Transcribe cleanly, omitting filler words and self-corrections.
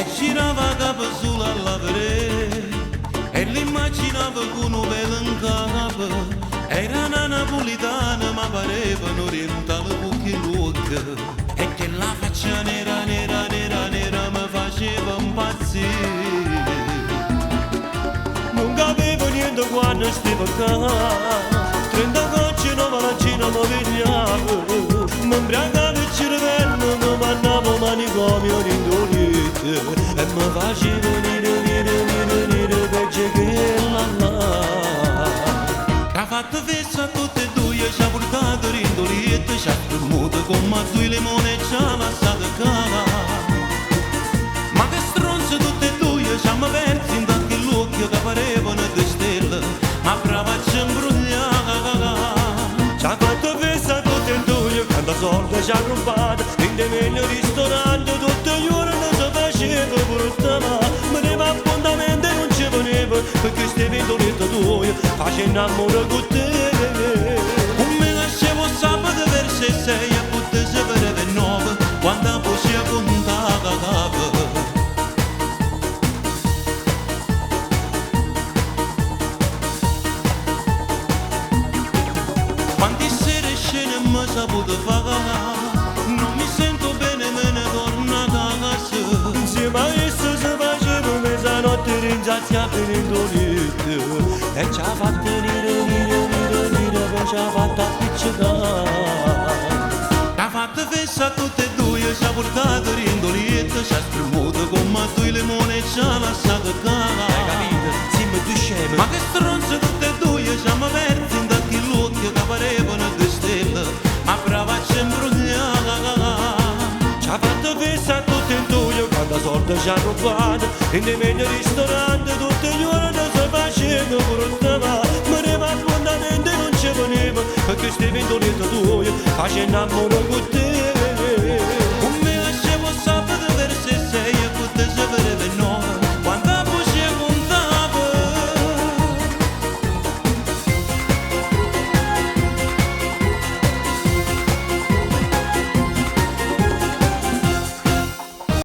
E giravagava sulla lavere e l'immaginavo con un bel incavo. Era una napolitana ma pareva un orientale pochi luogo. E che la faccia nera, nera, nera, nera mi faceva impazzire. Non capivo niente quando stavo qua. 30 gocce non malancino mi vegliavo. Mi imbriagavo il cervello, mi mandavo manicomio d'indolite. E mi facevo nire, peggio che là. Ha fatto festa a tutte e due, ci ha portato rindoliette, ci ha spremuto come a due limoni e ci ha lasciato cava. Ma che stronze tutte e due, ci hanno perso in tanti l'occhio che parevano di stelle, ma brava ci imbrugliava. Ci ha fatto festa a tutte e due, quando soldi ci ha rubato, in dei meglio ristoranti, tutte le ore non si faceva brutta, ma mi dava appuntamento e non ci venevo, perché queste ventolette tue facendo amore con te. Come nascevo sabato verso le 6 e putte se per 9, quando poi si contava capo. Quante sere scene mi saputo fare, non mi sento bene, me ne torno a casa. Insieme a esso si faceva mezzanotte ringiazia per indolite e ci ha fatto nire, poi ci ha fatto appiccicare. Ha fatto festa a tutte e due, ci ha portato rindoliette, ci ha spremuto come a due limoni e ci ha lasciato cava. Hai capito? Sì, ma tu scemo. Ma che stronze tutte e due, ci hanno perso in tanti l'occhio che parevano di stelle, ma brava ci imbrugliava. Ci ha fatto festa a tutti e due, quando soldi ci ha rubato, in dei meglio ristoranti, tutte le ore non si faceva brutta, ma mi dava appuntamento e non ci venevo, perché queste ventolette tue facendo amore con te.